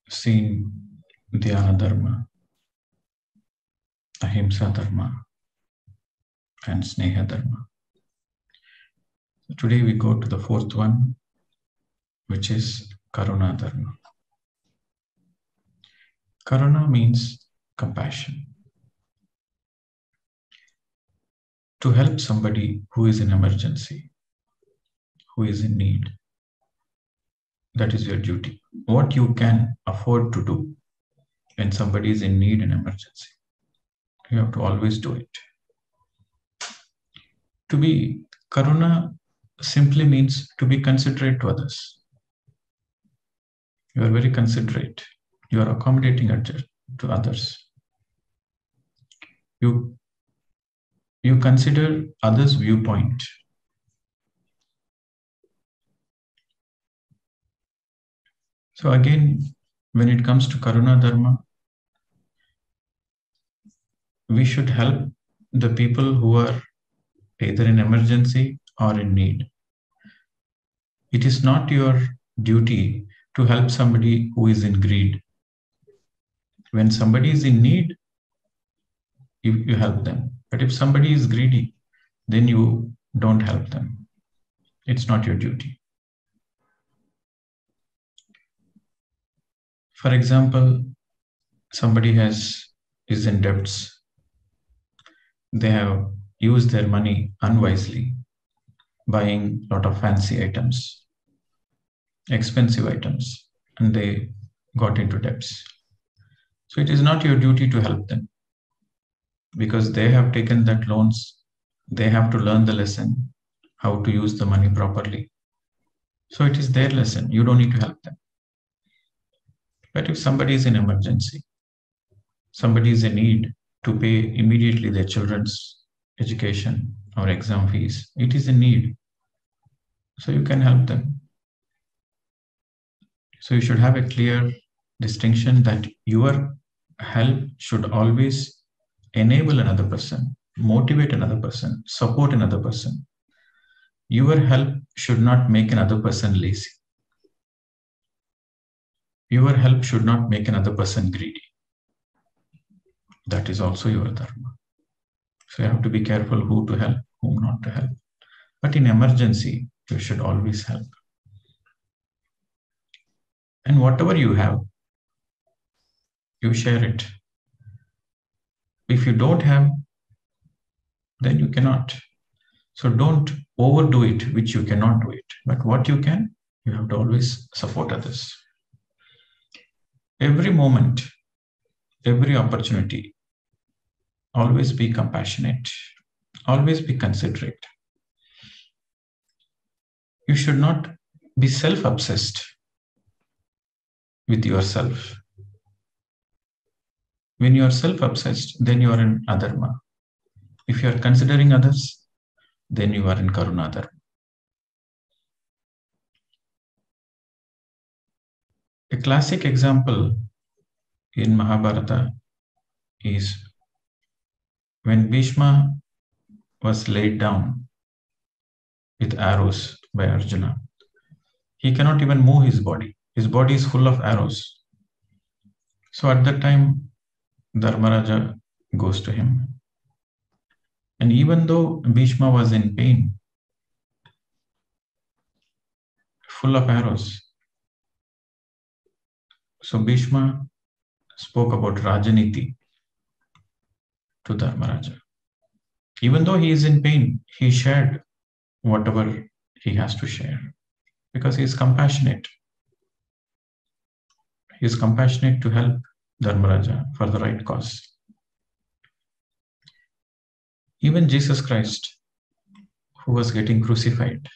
seen Dhyana Dharma, Ahimsa Dharma, and Sneha Dharma. Today we go to the fourth one, which is Karuna Dharma. Karuna means compassion. To help somebody who is in emergency, who is in need. That is your duty. What you can afford to do when somebody is in need and emergency. You have to always do it. To be Karuna simply means to be considerate to others. You are very considerate. You are accommodating to others. You consider others' viewpoint. So again, when it comes to Karuna Dharma, we should help the people who are either in emergency or in need. It is not your duty to help somebody who is in greed. When somebody is in need, you help them. But if somebody is greedy, then you don't help them. It's not your duty. For example, somebody is in debts. They have used their money unwisely, buying a lot of fancy items, expensive items, and they got into debts. So it is not your duty to help them because they have taken that loans. They have to learn the lesson, how to use the money properly. So it is their lesson. You don't need to help them. But if somebody is in emergency, somebody is in need to pay immediately their children's education or exam fees, it is a need. So you can help them. So you should have a clear distinction that your help should always enable another person, motivate another person, support another person. Your help should not make another person lazy. Your help should not make another person greedy. That is also your dharma. So you have to be careful who to help, whom not to help. But in emergency, you should always help. And whatever you have, you share it. If you don't have, then you cannot. So don't overdo it, which you cannot do it. But what you can, you have to always support others. Every moment, every opportunity, always be compassionate, always be considerate. You should not be self-obsessed with yourself. When you are self-obsessed, then you are in adharma. If you are considering others, then you are in karuna dharma. A classic example in Mahabharata is when Bhishma was laid down with arrows by Arjuna. He cannot even move his body. His body is full of arrows. So at that time, Dharmaraja goes to him. And even though Bhishma was in pain, full of arrows, so Bhishma spoke about Rajaniti to Dharmaraja. Even though he is in pain, he shared whatever he has to share because he is compassionate. He is compassionate to help Dharmaraja for the right cause. Even Jesus Christ, who was getting crucified,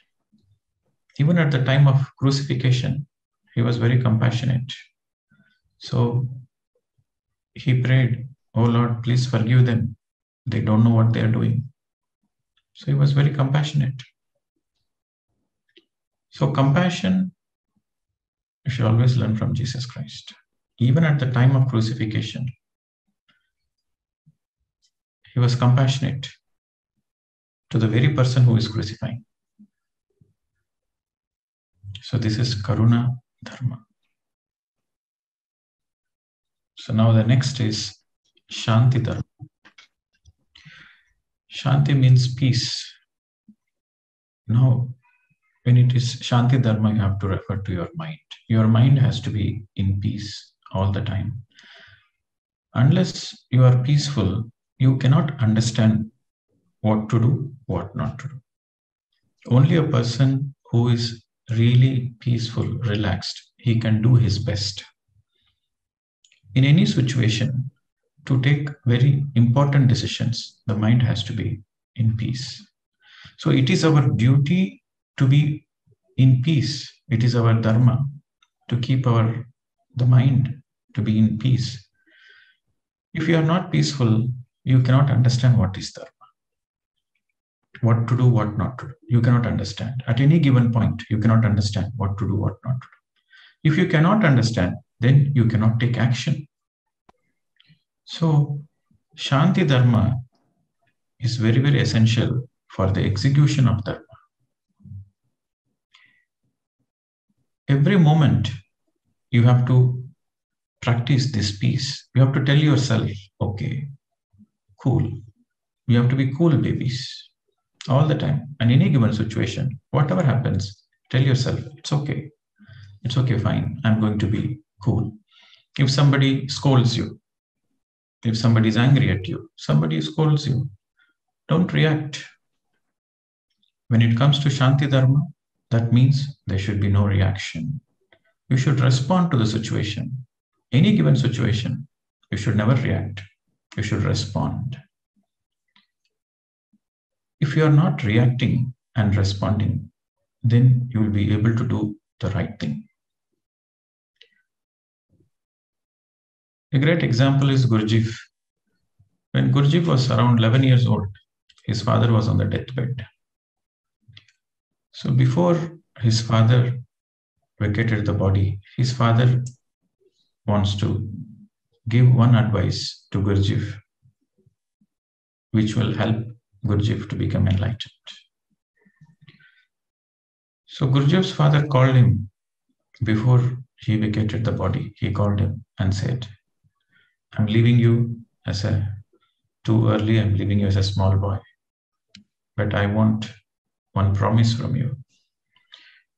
even at the time of crucifixion, he was very compassionate. So he prayed, "Oh Lord, please forgive them. They don't know what they are doing." So he was very compassionate. So compassion, you should always learn from Jesus Christ. Even at the time of crucifixion, he was compassionate to the very person who is crucifying. So this is Karuna Dharma. So now the next is Shanti dharma. Shanti means peace. Now, when it is Shanti dharma, you have to refer to your mind. Your mind has to be in peace all the time. Unless you are peaceful, you cannot understand what to do, what not to do. Only a person who is really peaceful, relaxed, he can do his best. In any situation, to take very important decisions, the mind has to be in peace. So it is our duty to be in peace. It is our dharma to keep the mind to be in peace. If you are not peaceful, you cannot understand what is dharma. What to do, what not to do. You cannot understand. At any given point, you cannot understand what to do, what not to do. If you cannot understand, then you cannot take action. So, Shanti Dharma is very, very essential for the execution of Dharma. Every moment, you have to practice this peace. You have to tell yourself, okay, cool. You have to be cool, babies, all the time. And in any given situation, whatever happens, tell yourself, it's okay. It's okay, fine. I'm going to be cool. If somebody scolds you, if somebody is angry at you, somebody scolds you, don't react. When it comes to Shanti Dharma, that means there should be no reaction. You should respond to the situation. Any given situation, you should never react. You should respond. If you are not reacting and responding, then you will be able to do the right thing. A great example is Guruji. When Guruji was around 11 years old, his father was on the deathbed. So before his father vacated the body, his father wants to give one advice to Guruji, which will help Guruji to become enlightened. So Guruji's father called him before he vacated the body. He called him and said, I'm leaving you too early. I'm leaving you as a small boy. But I want one promise from you.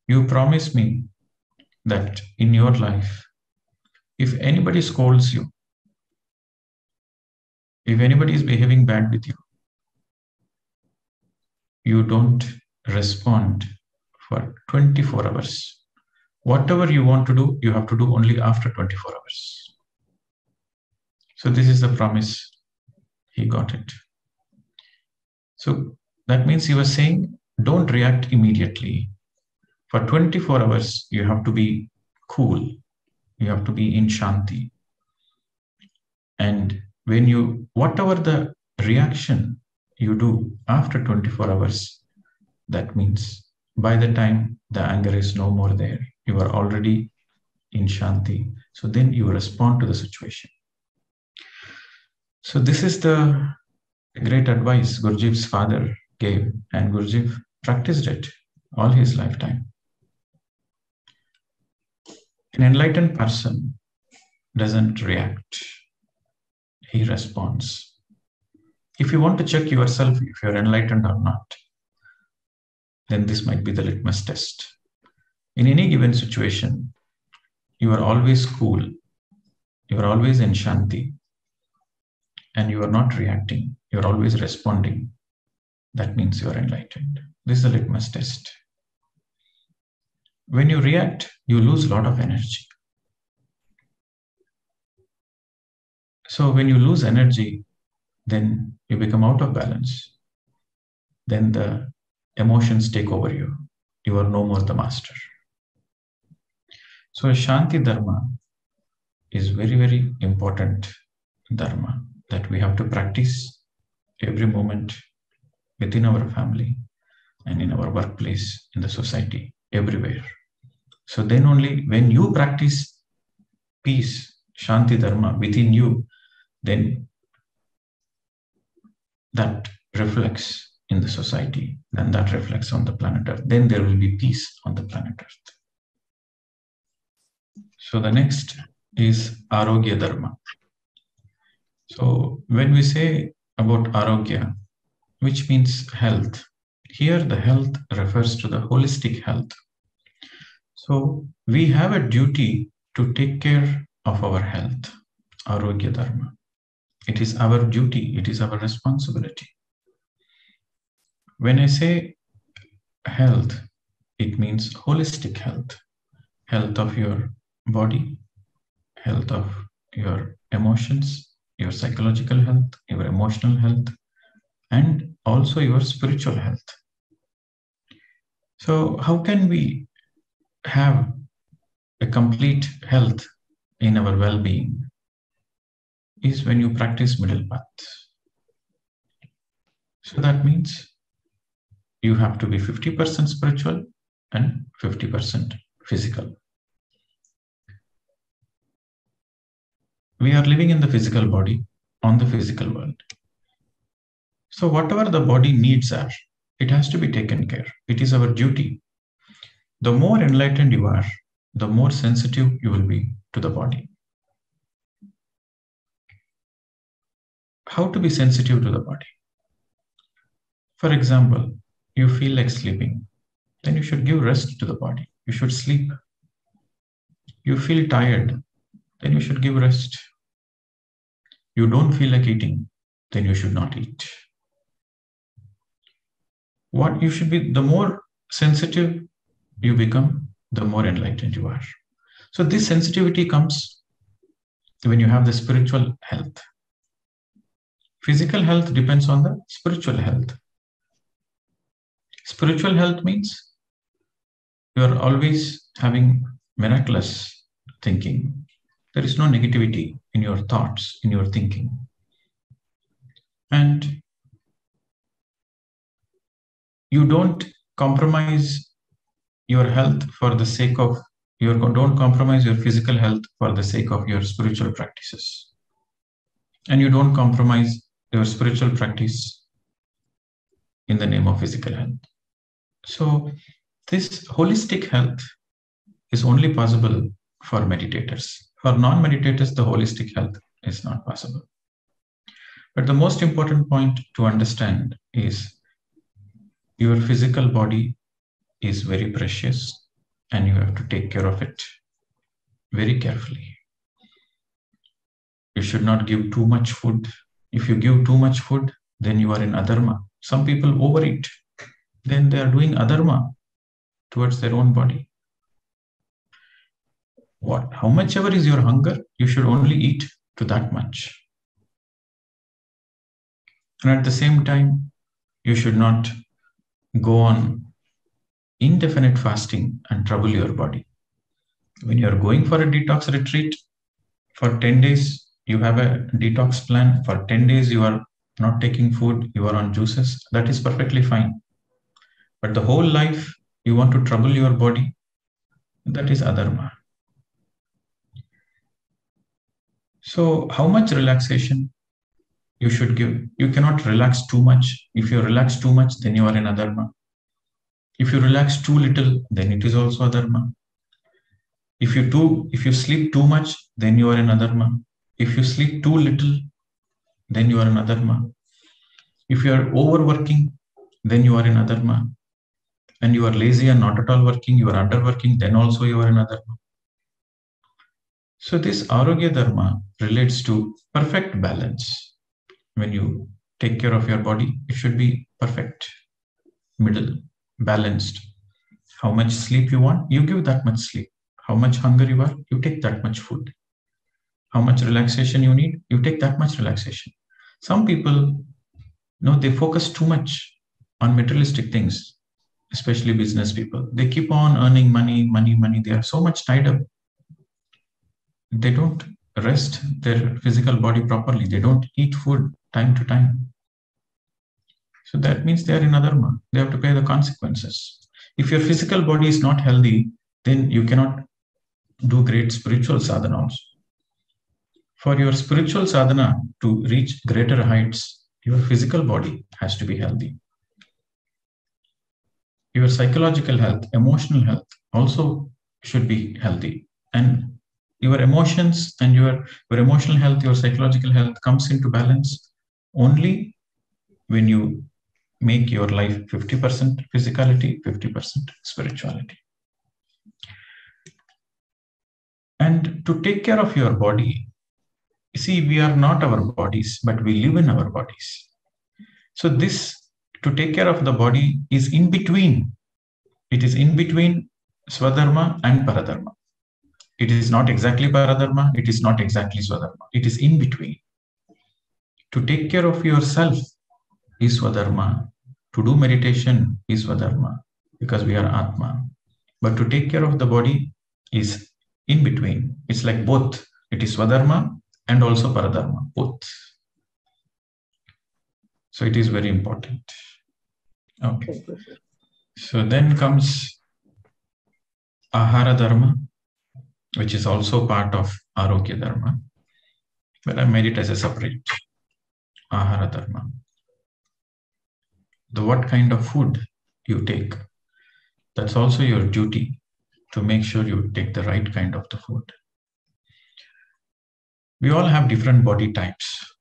You promise me that in your life, if anybody scolds you, if anybody is behaving bad with you, you don't respond for 24 hours. Whatever you want to do, you have to do only after 24 hours. So this is the promise. He got it. So that means he was saying, don't react immediately. For 24 hours, you have to be cool. You have to be in Shanti. And whatever the reaction you do after 24 hours, that means by the time the anger is no more there, you are already in Shanti. So then you respond to the situation. So this is the great advice Guruji's father gave, and Guruji practiced it all his lifetime. An enlightened person doesn't react. He responds. If you want to check yourself if you're enlightened or not, then this might be the litmus test. In any given situation, you are always cool. You are always in Shanti. And you are not reacting. You're always responding. That means you are enlightened. This is the litmus test. When you react, you lose a lot of energy. So when you lose energy, then you become out of balance. Then the emotions take over you. You are no more the master. So Shanti Dharma is very, very important Dharma that we have to practice every moment within our family and in our workplace, in the society, everywhere. So then only when you practice peace, Shanti Dharma within you, then that reflects in the society, then that reflects on the planet Earth. Then there will be peace on the planet Earth. So the next is Arogya Dharma. So when we say about Arogya, which means health, here the health refers to the holistic health. So we have a duty to take care of our health, Arogya Dharma. It is our duty, it is our responsibility. When I say health, it means holistic health, health of your body, health of your emotions, your psychological health, your emotional health, and also your spiritual health. So how can we have a complete health in our well-being? Is when you practice middle path. So that means you have to be 50% spiritual and 50% physical. We are living in the physical body, on the physical world. So whatever the body needs are, it has to be taken care. It is our duty. The more enlightened you are, the more sensitive you will be to the body. How to be sensitive to the body? For example, you feel like sleeping, then you should give rest to the body. You should sleep. You feel tired, then you should give rest. You don't feel like eating, then you should not eat. What you should be, the more sensitive you become, the more enlightened you are. So this sensitivity comes when you have the spiritual health. Physical health depends on the spiritual health. Spiritual health means you are always having miraculous thinking. There is no negativity in your thoughts, in your thinking. And you don't compromise your health for the sake of don't compromise your physical health for the sake of your spiritual practices. And you don't compromise your spiritual practice in the name of physical health. So this holistic health is only possible for meditators. For non-meditators, the holistic health is not possible. But the most important point to understand is your physical body is very precious and you have to take care of it very carefully. You should not give too much food. If you give too much food, then you are in adharma. Some people overeat, then they are doing adharma towards their own body. How much ever is your hunger, you should only eat to that much. And at the same time, you should not go on indefinite fasting and trouble your body. When you are going for a detox retreat, for 10 days, you have a detox plan. For 10 days, you are not taking food, you are on juices. That is perfectly fine. But the whole life, you want to trouble your body, that is adharma. So how much relaxation you should give? You cannot relax too much. If you relax too much, then you are in adharma. If you relax too little, then it is also adharma. If you sleep too much, then you are in adharma. If you sleep too little, then you are in adharma. If you are overworking, then you are in adharma. And you are lazy and not at all working, you are underworking, then also you are in adharma. So this Arogya Dharma relates to perfect balance. When you take care of your body, it should be perfect, middle, balanced. How much sleep you want, you give that much sleep. How much hunger you are, you take that much food. How much relaxation you need, you take that much relaxation. Some people, they focus too much on materialistic things, especially business people. They keep on earning money. They are so much tied up. They don't rest their physical body properly. They don't eat food time to time. So that means they are in adharma. They have to pay the consequences. If your physical body is not healthy, then you cannot do great spiritual sadhana also. For your spiritual sadhana to reach greater heights, your physical body has to be healthy. Your psychological health, emotional health also should be healthy. And your emotions and your emotional health, your psychological health comes into balance only when you make your life 50% physicality, 50% spirituality. And to take care of your body, see, we are not our bodies, but we live in our bodies. So this, to take care of the body, is in between. It is in between Swadharma and Paradharma. It is not exactly Paradharma, it is not exactly Swadharma. It is in between. To take care of yourself is Swadharma. To do meditation is Swadharma, because we are Atma. But to take care of the body is in between. It's like both. It is Swadharma and also Paradharma, both. So it is very important. Okay. So then comes Ahara Dharma, which is also part of Arogya Dharma. But I made it as a separate Ahara Dharma. What kind of food you take, that's also your duty, to make sure you take the right kind of the food. We all have different body types.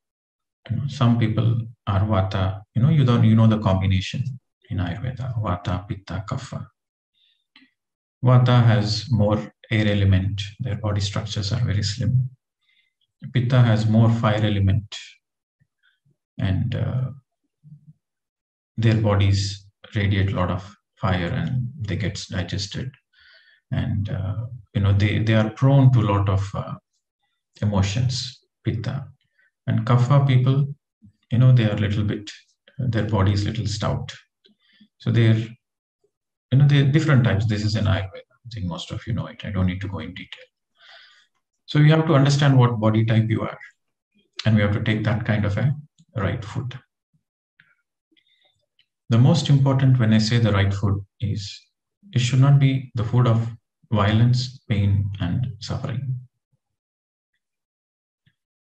Some people are Vata. You know the combination in Ayurveda: Vata, Pitta, Kapha. Vata has more air element. Their body structures are very slim. Pitta has more fire element, and their bodies radiate a lot of fire, and they get digested. And they are prone to a lot of emotions, Pitta. And Kapha people, they are little bit, their body is little stout. So they're different types. This is an Ayurveda. I think most of you know it. I don't need to go in detail. So you have to understand what body type you are, and we have to take that kind of a right food. The most important when I say the right food is, it should not be the food of violence, pain, and suffering.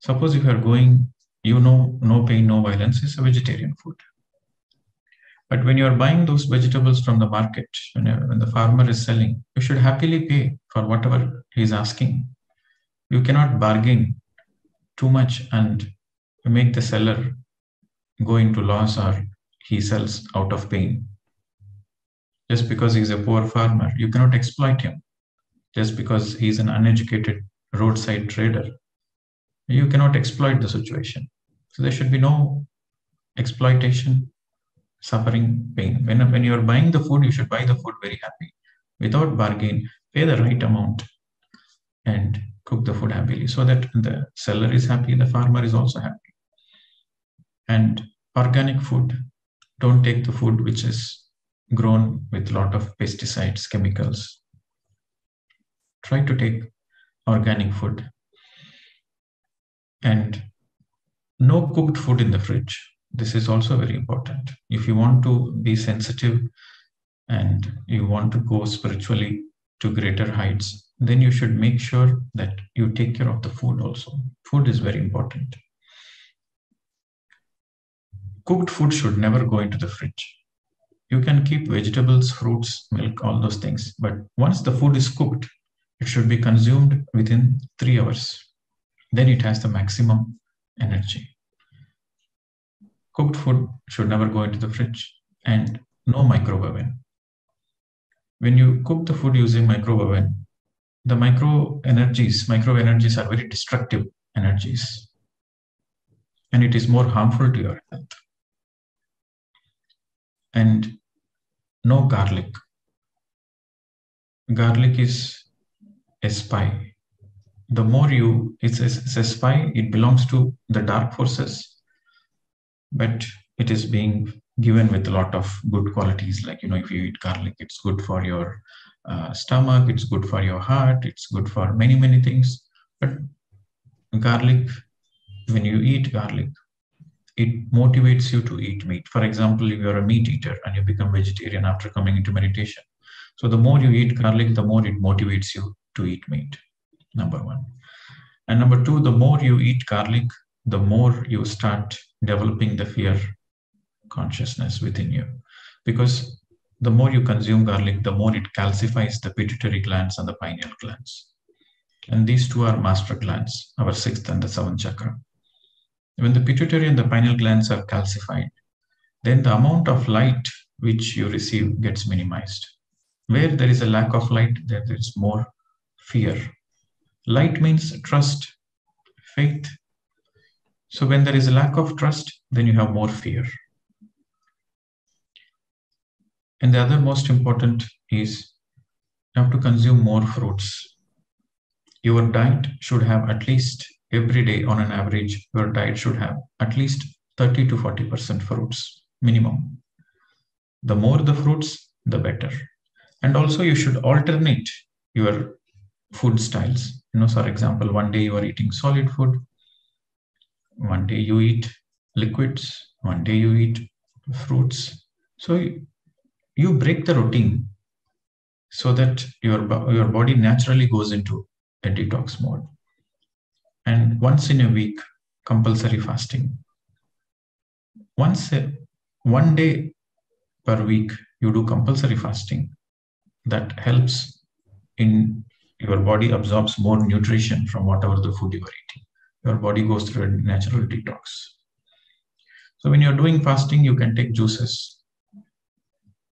Suppose if you are going, no pain, no violence is a vegetarian food. But when you are buying those vegetables from the market, when the farmer is selling, you should happily pay for whatever he is asking. You cannot bargain too much and make the seller go into loss, or he sells out of pain. Just because he is a poor farmer, you cannot exploit him. Just because he is an uneducated roadside trader, you cannot exploit the situation. So there should be no exploitation, suffering, pain. When you are buying the food, you should buy the food very happy, without bargain. Pay the right amount and cook the food happily, so that the seller is happy, the farmer is also happy. And organic food, don't take the food which is grown with a lot of pesticides, chemicals. Try to take organic food. And no cooked food in the fridge. This is also very important. If you want to be sensitive and you want to go spiritually to greater heights, then you should make sure that you take care of the food also. Food is very important. Cooked food should never go into the fridge. You can keep vegetables, fruits, milk, all those things. But once the food is cooked, it should be consumed within 3 hours. Then it has the maximum energy. Cooked food should never go into the fridge, and no microwave. When you cook the food using microwave, the microwave energies are very destructive energies, and it is more harmful to your health. And no garlic. Garlic is a spy. The more it's a spy, it belongs to the dark forces, but it is being given with a lot of good qualities. Like, if you eat garlic, it's good for your stomach, it's good for your heart, it's good for many, many things. But garlic, when you eat garlic, it motivates you to eat meat. For example, if you're a meat eater and you become vegetarian after coming into meditation, so the more you eat garlic, the more it motivates you to eat meat, number one. And number two, the more you eat garlic, the more you start developing the fear consciousness within you. Because the more you consume garlic, the more it calcifies the pituitary glands and the pineal glands. And these two are master glands, our sixth and the seventh chakra. When the pituitary and the pineal glands are calcified, then the amount of light which you receive gets minimized. Where there is a lack of light, there is more fear. Light means trust, faith. So when there is a lack of trust, then you have more fear. And the other most important is you have to consume more fruits. Your diet should have at least every day on an average, your diet should have at least 30 to 40% fruits minimum. The more the fruits, the better. And also you should alternate your food styles. For example, one day you are eating solid food, one day you eat liquids, one day you eat fruits. So you break the routine so that your body naturally goes into a detox mode. And once in a week, compulsory fasting. One day per week, you do compulsory fasting. That helps in your body absorbs more nutrition from whatever the food you are eating. Your body goes through a natural detox. So when you're doing fasting, you can take juices,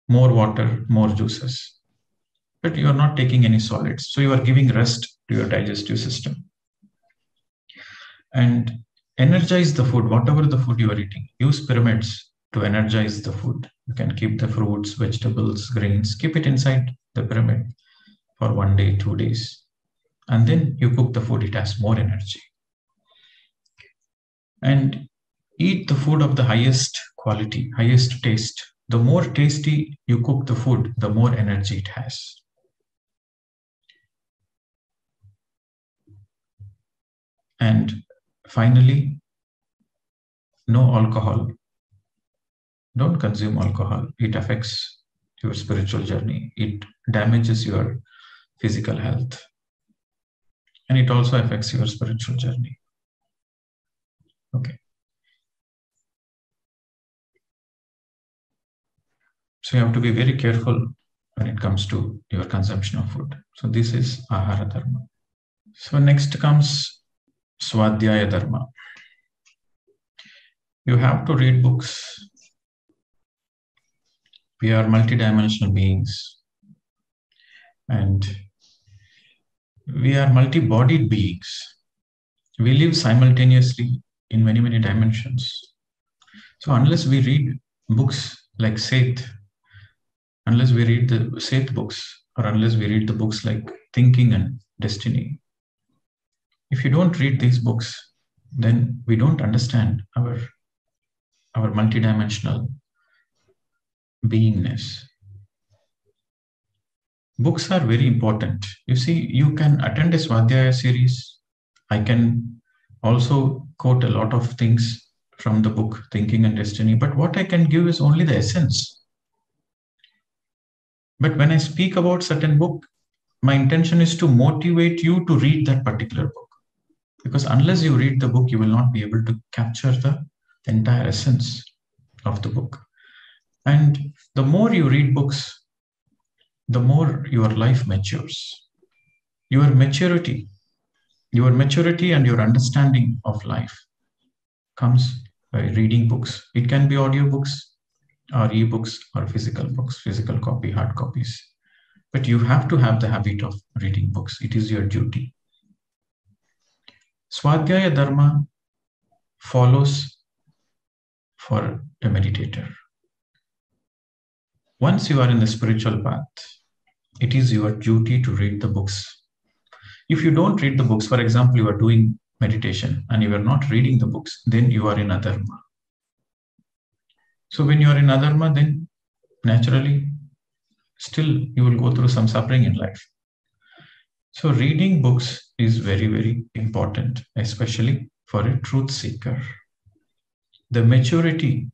more water, more juices, but you are not taking any solids. So you are giving rest to your digestive system. And energize the food, whatever the food you are eating. Use pyramids to energize the food. You can keep the fruits, vegetables, grains, keep it inside the pyramid for 1 day, 2 days. And then you cook the food, it has more energy. And eat the food of the highest quality, highest taste. The more tasty you cook the food, the more energy it has. And finally, no alcohol. Don't consume alcohol. It affects your spiritual journey. It damages your physical health. And it also affects your spiritual journey. Okay. So you have to be very careful when it comes to your consumption of food. So this is Ahara Dharma. So next comes Swadhyaya Dharma. You have to read books. We are multidimensional beings. And we are multi-bodied beings. We live simultaneously in many, many dimensions. So unless we read books like Seth, unless we read the Seth books, or unless we read the books like Thinking and Destiny, if you don't read these books, then we don't understand our multidimensional beingness. Books are very important. You see, you can attend a Swadhyaya series. I can also quote a lot of things from the book Thinking and Destiny, but what I can give is only the essence. But when I speak about certain book, my intention is to motivate you to read that particular book. Because unless you read the book, you will not be able to capture the entire essence of the book. And the more you read books, the more your life matures. Your maturity and your understanding of life comes by reading books. It can be audio books or e-books or physical books, physical copy, hard copies. But you have to have the habit of reading books. It is your duty. Swadhyaya Dharma follows for a meditator. Once you are in the spiritual path, it is your duty to read the books. If you don't read the books, for example, you are doing meditation and you are not reading the books, then you are in adharma. So when you are in adharma, then naturally, still you will go through some suffering in life. So reading books is very, very important, especially for a truth seeker. The maturity,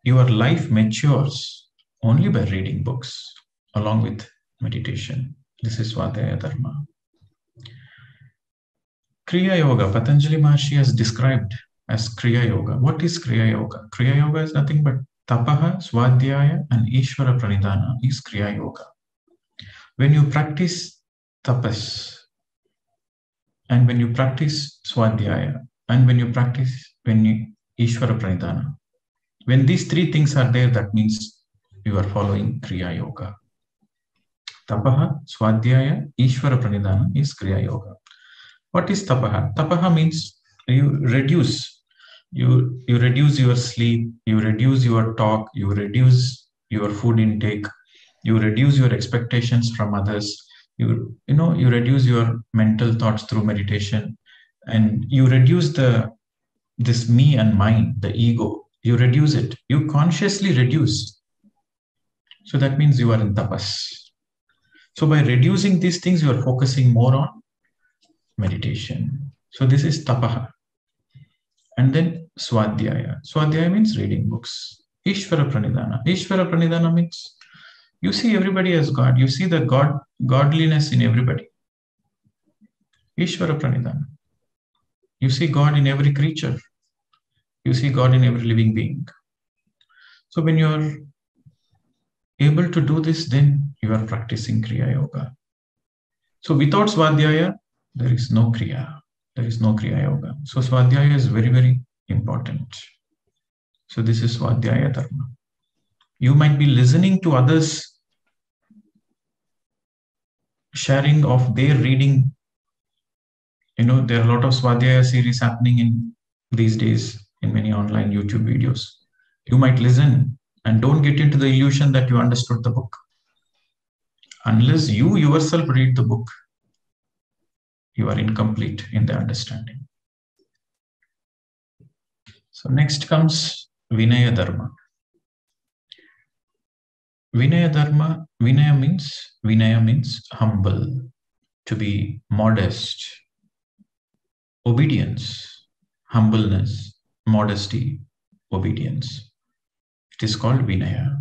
your life matures only by reading books along with meditation. This is Swadhyaya Dharma. Kriya Yoga, Patanjali Maharshi has described as Kriya Yoga. What is Kriya Yoga? Kriya Yoga is nothing but Tapaha, Swadhyaya and Ishvara Pranidhana is Kriya Yoga. When you practice tapas, And when you practice Swadhyaya, and when you Ishvara Pranidhana, when these three things are there, that means you are following Kriya Yoga. Tapaha, Swadhyaya, Ishvara Pranidhana is Kriya Yoga. What is tapaha? Tapaha means you reduce. You reduce your sleep, you reduce your talk, you reduce your food intake, you reduce your expectations from others, you reduce your mental thoughts through meditation, and you reduce this me and mine, the ego. You reduce it. You consciously reduce. So that means you are in tapas. So by reducing these things, you are focusing more on meditation. So this is tapaha. And then Swadhyaya. Swadhyaya means reading books. Ishvara Pranidhana. Ishvara Pranidhana means you see everybody as God. You see the godliness in everybody. Ishvara Pranidhana. You see God in every creature. You see God in every living being. So when you are able to do this, then you are practicing Kriya Yoga. So without Swadhyaya, there is no Kriya. There is no Kriya Yoga. So Swadhyaya is very, very important. So this is Swadhyaya Dharma. You might be listening to others sharing of their reading. There are a lot of Swadhyaya series happening in these days in many online YouTube videos. You might listen and don't get into the illusion that you understood the book. Unless you yourself read the book, you are incomplete in the understanding. So next comes Vinaya Dharma. Vinaya means humble, to be modest, obedience, humbleness, modesty, obedience. It is called Vinaya.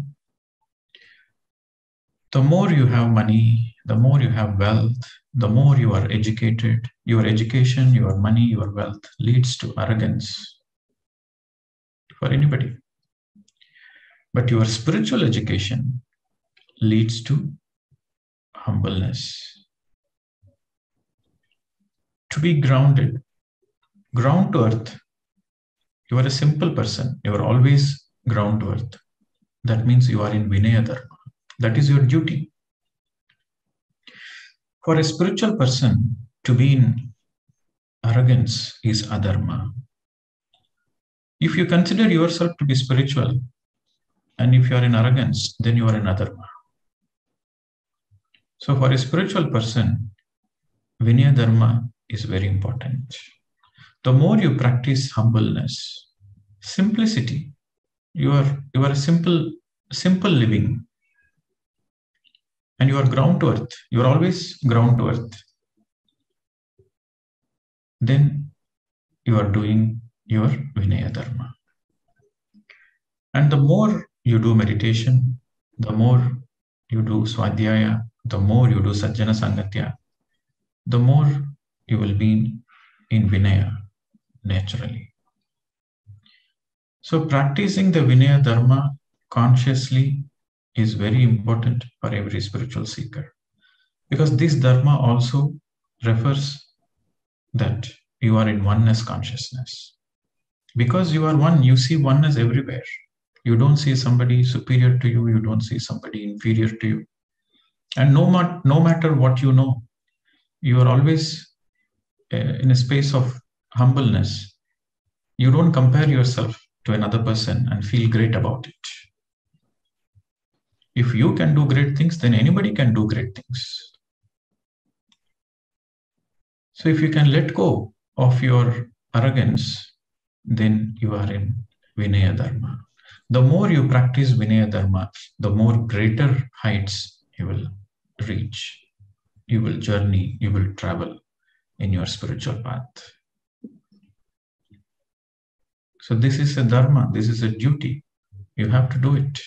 The more you have money, the more you have wealth, the more you are educated, your education, your money, your wealth leads to arrogance for anybody. But your spiritual education leads to humbleness. To be grounded, ground to earth. You are a simple person. You are always ground to earth. That means you are in Vinaya Dharma. That is your duty. For a spiritual person, to be in arrogance is adharma. If you consider yourself to be spiritual, and if you are in arrogance, then you are in adharma. So for a spiritual person, Vinaya Dharma is very important. The more you practice humbleness, simplicity, you are a simple living, and you are ground to earth. You are always ground to earth. Then you are doing your Vinaya Dharma. And the more you do meditation, the more you do Swadhyaya, the more you do Sajjana Sangatya, the more you will be in Vinaya naturally. So practicing the Vinaya Dharma consciously is very important for every spiritual seeker, because this Dharma also refers that you are in oneness consciousness. Because you are one, you see oneness everywhere. You don't see somebody superior to you, you don't see somebody inferior to you. And no matter what you know, you are always in a space of humbleness. You don't compare yourself to another person and feel great about it. If you can do great things, then anybody can do great things. So if you can let go of your arrogance, then you are in Vinaya Dharma. The more you practice Vinaya Dharma, the more greater heights you will reach. You will journey, you will travel in your spiritual path. So this is a dharma, this is a duty. You have to do it.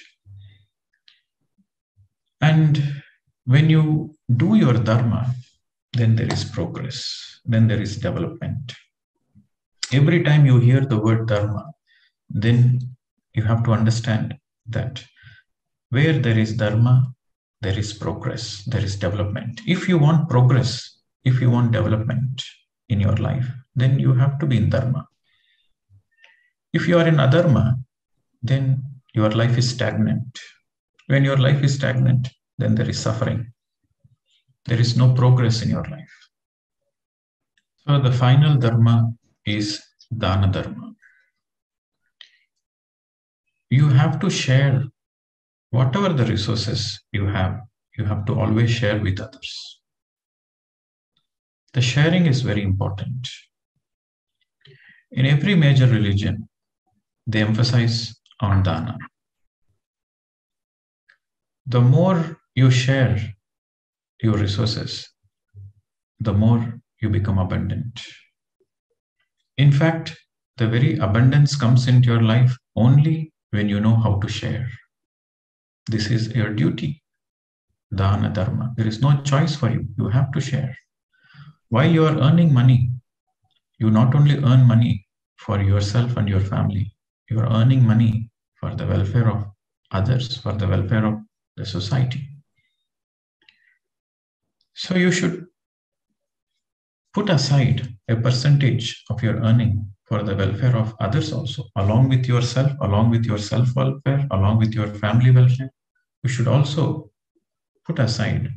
And when you do your dharma, then there is progress, then there is development. Every time you hear the word dharma, then you have to understand that where there is dharma, there is progress, there is development. If you want progress, if you want development, in your life, then you have to be in dharma. If you are in adharma, then your life is stagnant. When your life is stagnant, then there is suffering. There is no progress in your life. So the final dharma is dana dharma. You have to share whatever the resources you have to always share with others. The sharing is very important. In every major religion, they emphasize on dana. The more you share your resources, the more you become abundant. In fact, the very abundance comes into your life only when you know how to share. This is your duty, dana dharma. There is no choice for you. You have to share. While you are earning money, you not only earn money for yourself and your family, you are earning money for the welfare of others, for the welfare of the society. So you should put aside a percentage of your earning for the welfare of others also, along with yourself, along with your self-welfare, along with your family welfare. You should also put aside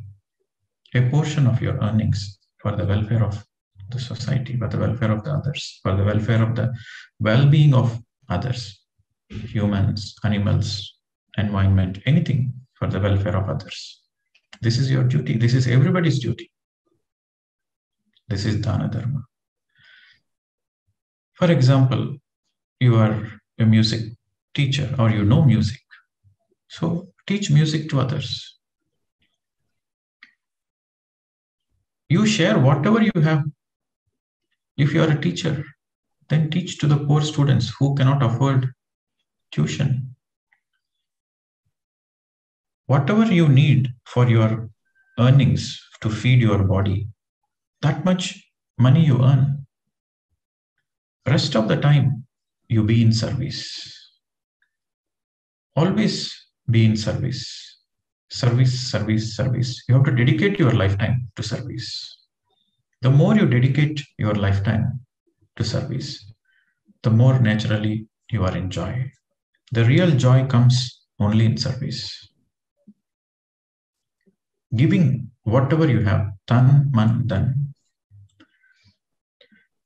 a portion of your earnings for the welfare of the society, for the welfare of the others, for the welfare of the well-being of others, humans, animals, environment, anything for the welfare of others. This is your duty. This is everybody's duty. This is dana dharma. For example, you are a music teacher or you know music. So teach music to others. You share whatever you have. If you are a teacher, then teach to the poor students who cannot afford tuition. Whatever you need for your earnings to feed your body, that much money you earn. Rest of the time, you be in service. Always be in service. Service, service, service. You have to dedicate your lifetime to service. The more you dedicate your lifetime to service, the more naturally you are in joy. The real joy comes only in service. Giving whatever you have, tan, man, dhan.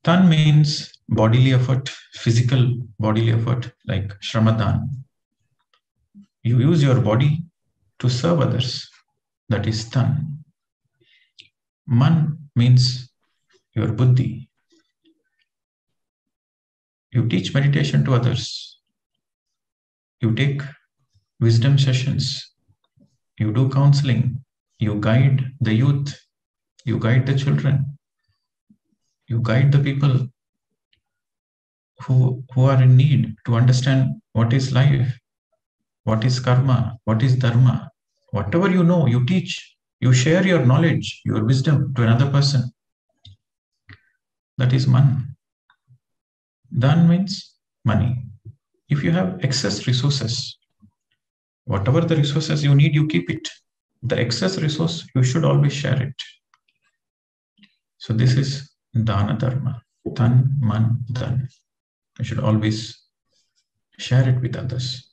Tan means bodily effort, physical bodily effort, like shramadhan. You use your body to serve others. That is tan. Man means your buddhi. You teach meditation to others. You take wisdom sessions. You do counseling. You guide the youth. You guide the children. You guide the people who are in need to understand what is life, what is karma, what is dharma. Whatever you know, you teach. You share your knowledge, your wisdom to another person. That is man. Dhan means money. If you have excess resources, whatever the resources you need, you keep it. The excess resource, you should always share it. So this is dana dharma. Tan, man, dhan. You should always share it with others.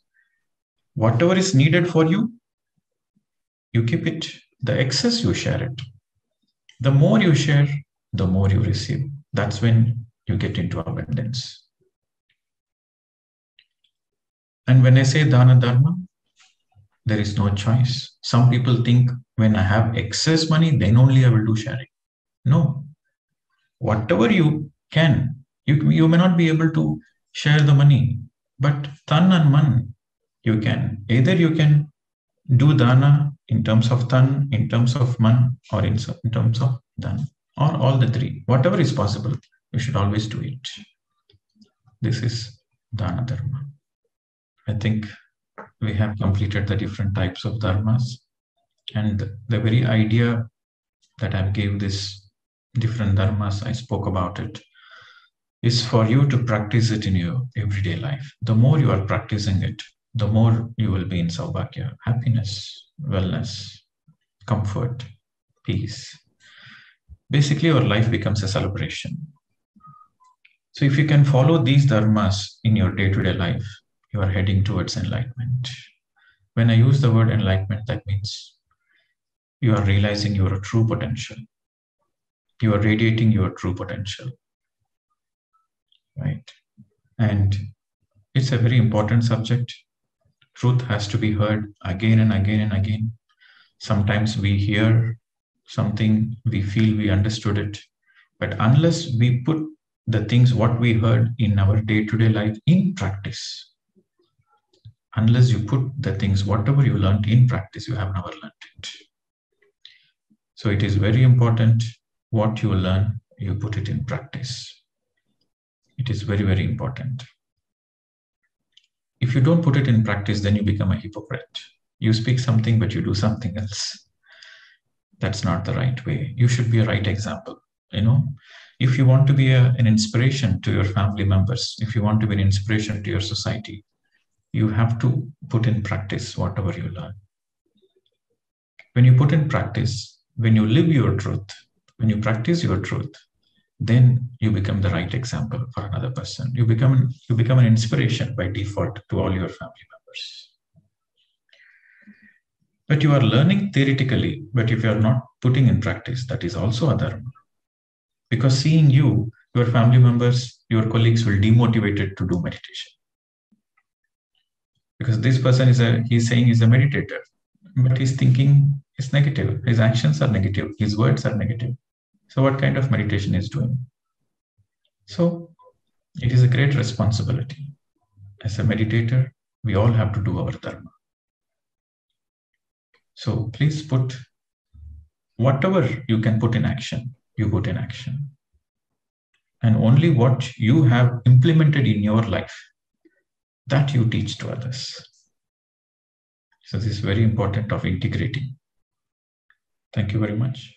Whatever is needed for you, you keep it. The excess, you share it. The more you share, the more you receive. That's when you get into abundance. And when I say dana dharma, there is no choice. Some people think when I have excess money, then only I will do sharing. No. Whatever you can, you may not be able to share the money, but tan and man, you can. Either you can do dana in terms of tan, in terms of man, or in terms of dhan, or all the three. Whatever is possible, you should always do it. This is dana dharma. I think we have completed the different types of dharmas, and the very idea that I gave this different dharmas, I spoke about it, is for you to practice it in your everyday life. The more you are practicing it, the more you will be in saubhagya, happiness, wellness, comfort, peace. basically your life becomes a celebration. So if you can follow these dharmas in your day-to-day life, you are heading towards enlightenment. When I use the word enlightenment, that means you are realizing your true potential. You are radiating your true potential, right? And it's a very important subject. Truth has to be heard again and again and again. Sometimes we hear something, we feel we understood it, but unless we put the things what we heard in our day-to-day life in practice, unless you put the things whatever you learned in practice, you have never learned it. So it is very important what you learn, you put it in practice. It is very, very important. If you don't put it in practice, then you become a hypocrite. You speak something, but you do something else. That's not the right way. You should be a right example. If you want to be an inspiration to your family members, if you want to be an inspiration to your society, you have to put in practice whatever you learn. When you put in practice, when you live your truth, when you practice your truth, then you become the right example for another person. You become an inspiration by default to all your family members. But you are learning theoretically, but if you are not putting in practice, that is also a dharma. Because seeing you, your family members, your colleagues will demotivate it to do meditation. Because this person he's saying he's a meditator, but his thinking is negative. His actions are negative. His words are negative. So what kind of meditation is doing? So it is a great responsibility. As a meditator, we all have to do our dharma. So please put whatever you can put in action, you put in action. And only what you have implemented in your life, that you teach to others. So this is very important of integrating. Thank you very much.